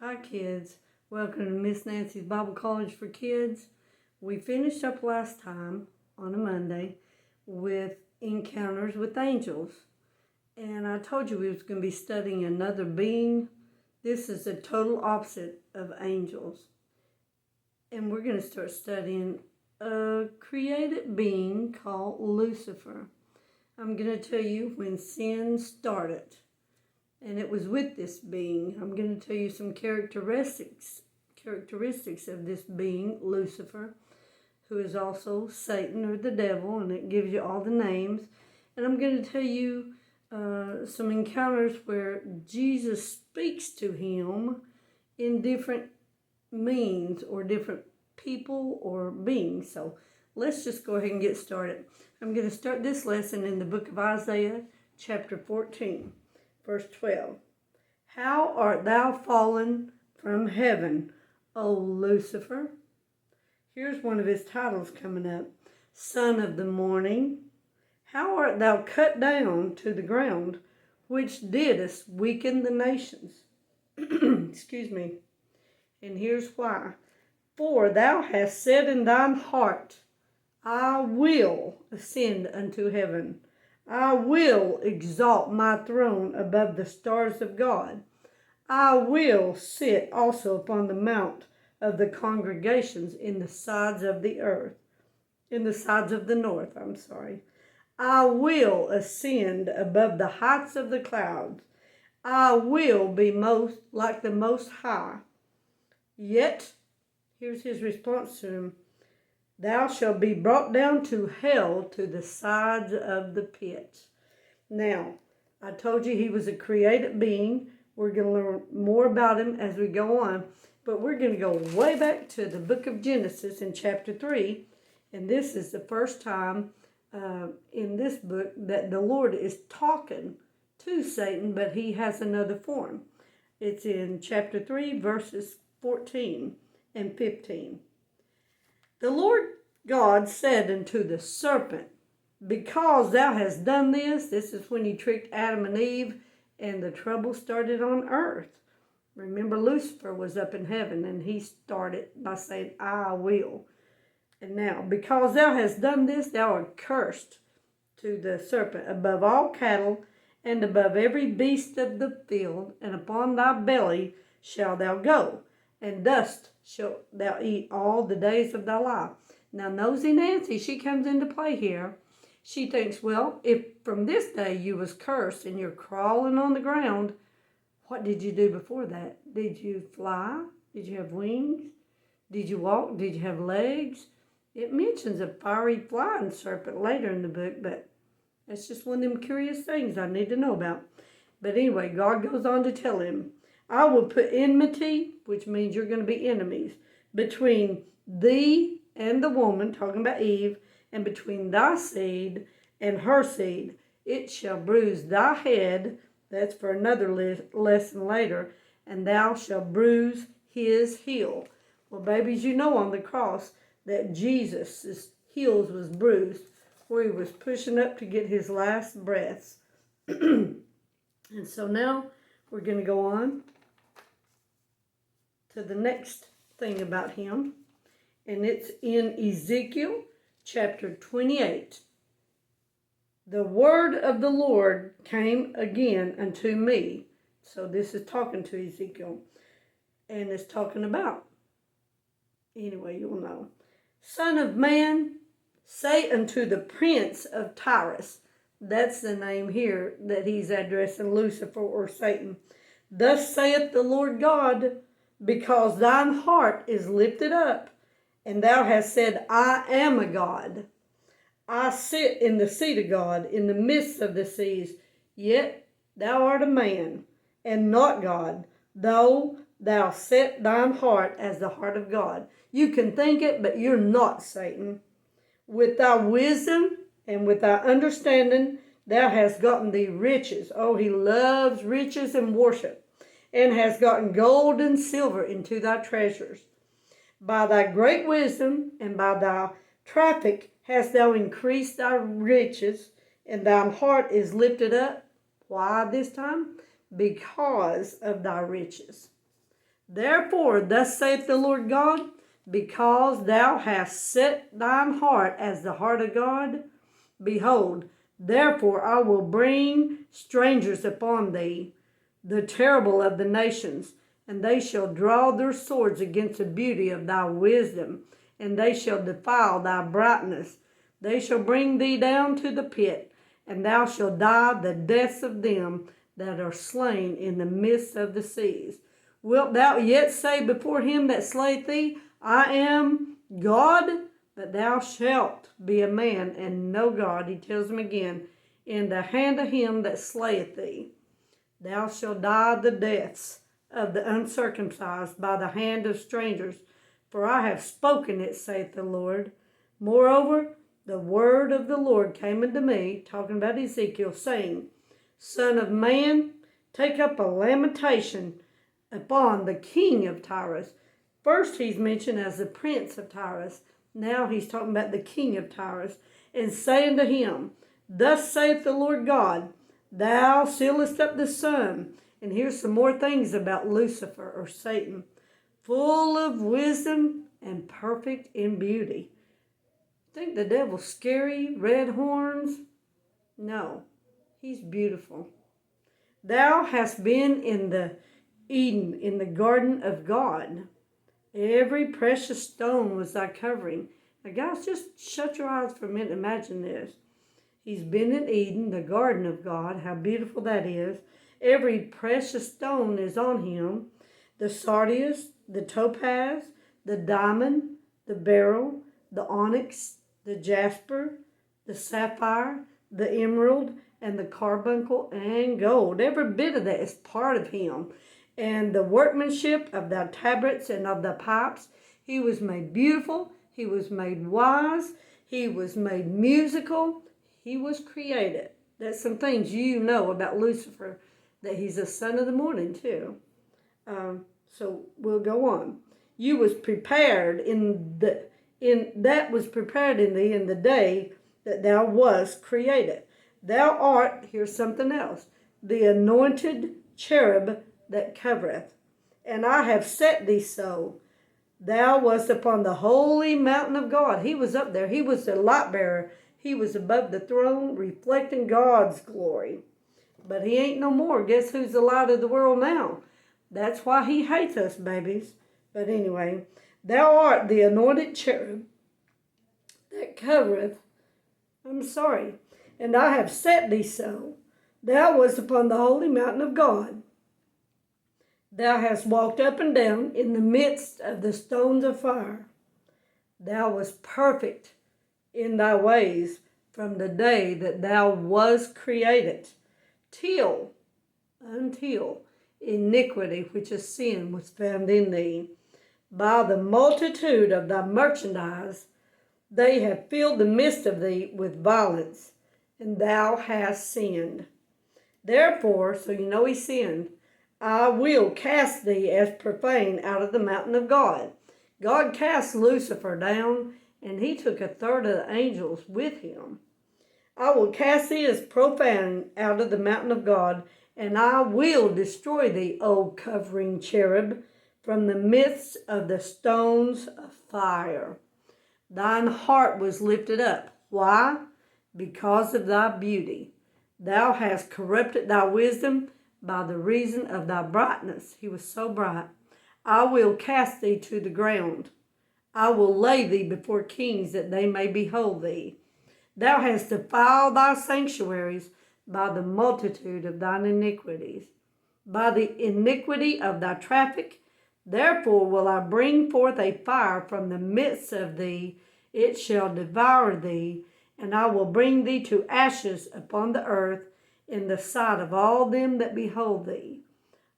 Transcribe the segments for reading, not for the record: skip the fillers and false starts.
Hi kids, welcome to Miss Nancy's Bible College for Kids. We finished up last time on a Monday with encounters with angels. And I told you we was going to be studying another being. This is the total opposite of angels. And we're going to start studying a created being called Lucifer. I'm going to tell you when sin started. And it was with this being. I'm going to tell you some characteristics of this being, Lucifer, who is also Satan or the devil, and it gives you all the names. And I'm going to tell you some encounters where Jesus speaks to him in different means or different people or beings. So let's just go ahead and get started. I'm going to start this lesson in the book of Isaiah, chapter 14. Verse 12, How art thou fallen from heaven, O Lucifer? Here's one of his titles coming up. Son of the morning, how art thou cut down to the ground, which didst weaken the nations? Excuse me. And here's why. For thou hast said in thine heart, I will ascend unto heaven. I will exalt my throne above the stars of God. I will sit also upon the mount of the congregations in the sides of the earth, in the sides of the north, I will ascend above the heights of the clouds. I will be most like the Most High. Yet, here's his response to him, Thou shalt be brought down to hell, to the sides of the pit. Now, I told you he was a created being. We're going to learn more about him as we go on. But we're going to go way back to the book of Genesis in chapter 3. And this is the first time in this book that the Lord is talking to Satan, but he has another form. It's in chapter 3, verses 14 and 15. The Lord God said unto the serpent, Because thou hast done this is when he tricked Adam and Eve, and the trouble started on earth. Remember, Lucifer was up in heaven, and he started by saying, I will. And now, because thou hast done this, thou art cursed to the serpent above all cattle, and above every beast of the field, and upon thy belly shalt thou go, and dust shalt thou eat all the days of thy life. Now, Nosy Nancy, she comes into play here. She thinks, well, if from this day you was cursed and you're crawling on the ground, what did you do before that? Did you fly? Did you have wings? Did you walk? Did you have legs? It mentions a fiery flying serpent later in the book, but that's just one of them curious things I need to know about. But anyway, God goes on to tell him, I will put enmity, which means you're going to be enemies, between thee and the woman, talking about Eve, and between thy seed and her seed. It shall bruise thy head, that's for another lesson later, and thou shalt bruise his heel. Well, babies, you know on the cross that Jesus' heels was bruised, where he was pushing up to get his last breaths. And so now we're going to go on to the next thing about him. And it's in Ezekiel chapter 28. The word of the Lord came again unto me. So this is talking to Ezekiel. And it's talking about, anyway, you'll know. Son of man, say unto the prince of Tyrus. That's the name here that he's addressing Lucifer or Satan. Thus saith the Lord God, because thine heart is lifted up, and thou hast said, I am a God. I sit in the seat of God, in the midst of the seas. Yet thou art a man, and not God, though thou set thine heart as the heart of God. You can think it, but you're not, Satan. With thy wisdom and with thy understanding, thou hast gotten thee riches. Oh, he loves riches and worship, and has gotten gold and silver into thy treasures. By thy great wisdom and by thy traffic hast thou increased thy riches, and thine heart is lifted up. Why this time? Because of thy riches. Therefore, thus saith the Lord God, because thou hast set thine heart as the heart of God, behold, therefore I will bring strangers upon thee, the terrible of the nations, and they shall draw their swords against the beauty of thy wisdom, and they shall defile thy brightness. They shall bring thee down to the pit, and thou shalt die the deaths of them that are slain in the midst of the seas. Wilt thou yet say before him that slayeth thee, I am God? But thou shalt be a man and no God, he tells him again, in the hand of him that slayeth thee. Thou shalt die the deaths of the uncircumcised by the hand of strangers, for I have spoken it, saith the Lord. Moreover, the word of the Lord came unto me, talking about Ezekiel, saying, Son of man, take up a lamentation upon the king of Tyrus. First he's mentioned as the prince of Tyrus. Now he's talking about the king of Tyrus, and saying to him, Thus saith the Lord God, Thou sealest up the sun. And here's some more things about Lucifer or Satan. Full of wisdom and perfect in beauty. Think the devil's scary, red horns? No, he's beautiful. Thou hast been in the Eden, in the garden of God. Every precious stone was thy covering. Now guys, just shut your eyes for a minute and imagine this. He's been in Eden, the garden of God. How beautiful that is. Every precious stone is on him. The sardius, the topaz, the diamond, the beryl, the onyx, the jasper, the sapphire, the emerald, and the carbuncle and gold. Every bit of that is part of him. And the workmanship of the tabrets and of the pipes. He was made beautiful. He was made wise. He was made musical. He was created. That's some things you know about Lucifer, that he's a son of the morning too. So we'll go on. You was prepared that was prepared in thee in the day that thou wast created. Thou art, here's something else, the anointed cherub that covereth. And I have set thee so. Thou wast upon the holy mountain of God. He was up there. He was the light bearer. He was above the throne, reflecting God's glory. But he ain't no more. Guess who's the light of the world now? That's why he hates us, babies. But anyway, thou art the anointed cherub that covereth. And I have set thee so. Thou wast upon the holy mountain of God. Thou hast walked up and down in the midst of the stones of fire. Thou wast perfect in thy ways from the day that thou wast created, until iniquity, which is sin, was found in thee. By the multitude of thy merchandise, they have filled the midst of thee with violence, and thou hast sinned. Therefore, so you know he sinned, I will cast thee as profane out of the mountain of God. God cast Lucifer down, and he took a third of the angels with him. I will cast thee as profane out of the mountain of God, and I will destroy thee, O covering cherub, from the midst of the stones of fire. Thine heart was lifted up. Why? Because of thy beauty. Thou hast corrupted thy wisdom by the reason of thy brightness. He was so bright. I will cast thee to the ground. I will lay thee before kings that they may behold thee. Thou hast defiled thy sanctuaries by the multitude of thine iniquities, by the iniquity of thy traffic. Therefore will I bring forth a fire from the midst of thee. It shall devour thee, and I will bring thee to ashes upon the earth in the sight of all them that behold thee.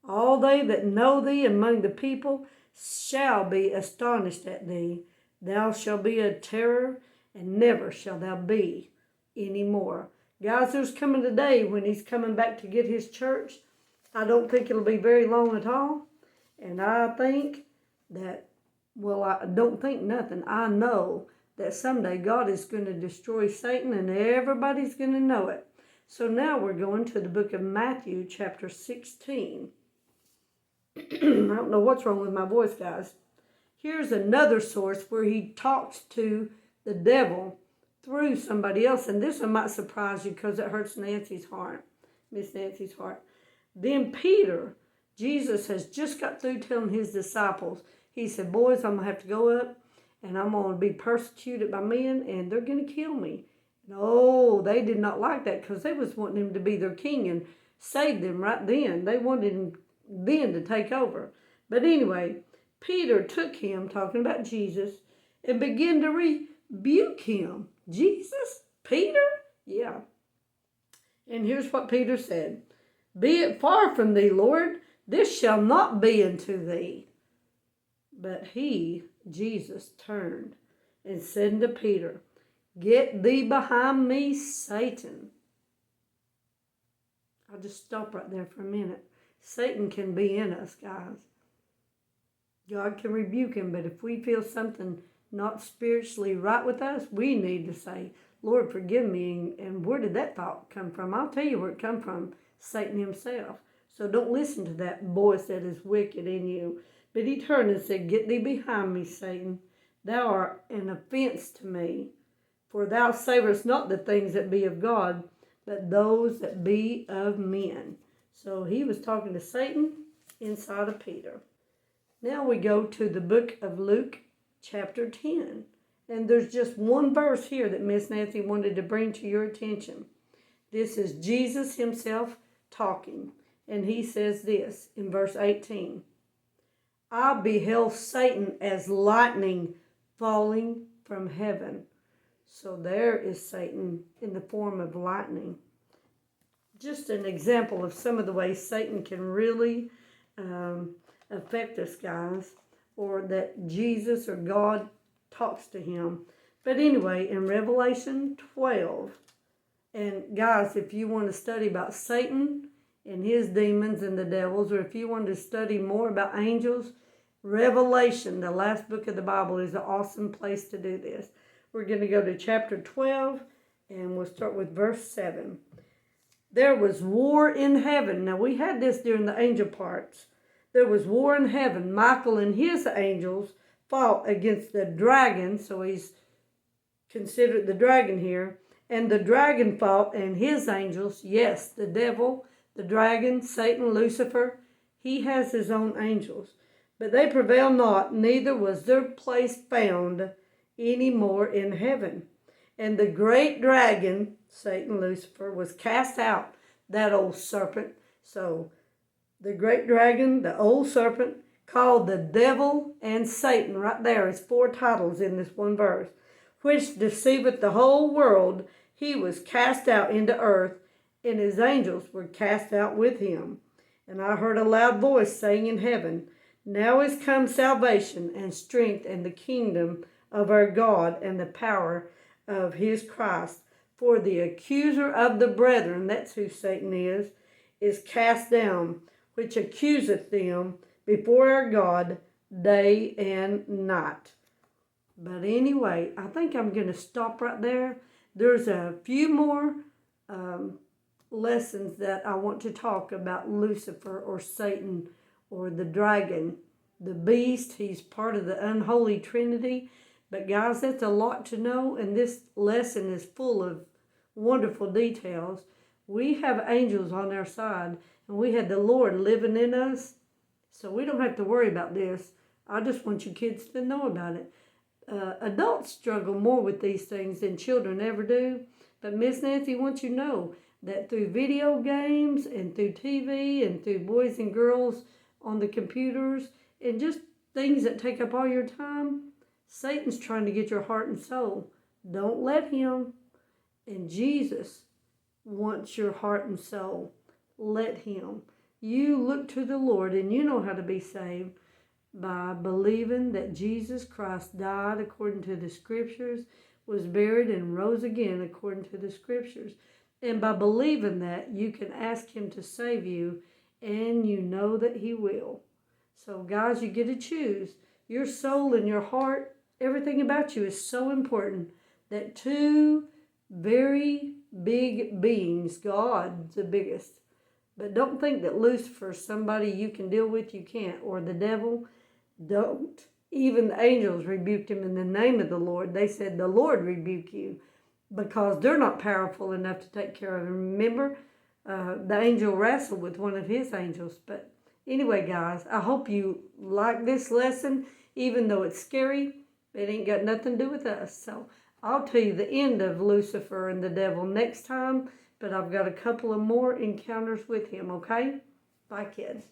All they that know thee among the people shall be astonished at thee. Thou shalt be a terror, and never shall thou be any more. Guys, there's coming a day when he's coming back to get his church. I don't think it'll be very long at all. And I think that, well, I don't think nothing. I know that someday God is going to destroy Satan and everybody's going to know it. So now we're going to the book of Matthew, chapter 16. I don't know what's wrong with my voice, guys. Here's another source where he talks to the devil through somebody else. And this one might surprise you because it hurts Nancy's heart, Miss Nancy's heart. Then Peter, Jesus has just got through telling his disciples, he said, boys, I'm going to have to go up and I'm going to be persecuted by men and they're going to kill me. No, they did not like that because they was wanting him to be their king and save them right then. They wanted him then to take over. But anyway, Peter took him, talking about Jesus, and began to rebuke him. Jesus? Peter? Yeah. And here's what Peter said. Be it far from thee, Lord, this shall not be unto thee. But he, Jesus, turned and said unto Peter, Get thee behind me, Satan. I'll just stop right there for a minute. Satan can be in us, guys. God can rebuke him, but if we feel something not spiritually right with us, we need to say, Lord, forgive me. And where did that thought come from? I'll tell you where it come from, Satan himself. So don't listen to that voice that is wicked in you. But he turned and said, Get thee behind me, Satan. Thou art an offense to me. For thou savorest not the things that be of God, but those that be of men. So he was talking to Satan inside of Peter. Now we go to the book of Luke, chapter 10. And there's just one verse here that Miss Nancy wanted to bring to your attention. This is Jesus himself talking. And he says this in verse 18. I beheld Satan as lightning falling from heaven. So there is Satan in the form of lightning. Just an example of some of the ways Satan can really affect us, guys, or that Jesus or God talks to him. But anyway, in Revelation 12, and guys, if you want to study about Satan and his demons and the devils, or if you want to study more about angels, Revelation, the last book of the Bible, is an awesome place to do this. We're going to go to chapter 12, and we'll start with verse 7. There was war in heaven. Now, we had this during the angel parts. There was war in heaven. Michael and his angels fought against the dragon, so he's considered the dragon here. And the dragon fought, and his angels, yes, the devil, the dragon, Satan, Lucifer, he has his own angels. But they prevailed not, neither was their place found any more in heaven. And the great dragon, Satan, Lucifer, was cast out, that old serpent. So the great dragon, the old serpent, called the devil and Satan, right there is 4 titles in this one verse, which deceiveth the whole world. He was cast out into earth, and his angels were cast out with him. And I heard a loud voice saying in heaven, Now is come salvation and strength and the kingdom of our God and the power of his Christ. For the accuser of the brethren, that's who Satan is cast down, which accuseth them before our God day and night. But anyway, I think I'm going to stop right there. There's a few more lessons that I want to talk about Lucifer or Satan or the dragon, the beast. He's part of the unholy trinity. But guys, that's a lot to know, and this lesson is full of wonderful details. We have angels on our side, and we have the Lord living in us, so we don't have to worry about this. I just want you kids to know about it. Adults struggle more with these things than children ever do, but Miss Nancy wants you to know that through video games and through TV and through boys and girls on the computers and just things that take up all your time, Satan's trying to get your heart and soul. Don't let him. And Jesus wants your heart and soul. Let him. You look to the Lord, and you know how to be saved by believing that Jesus Christ died according to the Scriptures, was buried, and rose again according to the Scriptures. And by believing that, you can ask him to save you, and you know that he will. So guys, you get to choose. Your soul and your heart, everything about you is so important that 2 very big beings, God's the biggest, But don't think that Lucifer's somebody you can deal with, you can't, or the devil. Don't. Even the angels rebuked him in the name of the Lord. They said, the Lord rebuke you, because they're not powerful enough to take care of him. Remember, the angel wrestled with one of his angels. But anyway, guys, I hope you like this lesson, even though it's scary. It ain't got nothing to do with us. So I'll tell you the end of Lucifer and the devil next time, but I've got a couple of more encounters with him, okay? Bye, kids.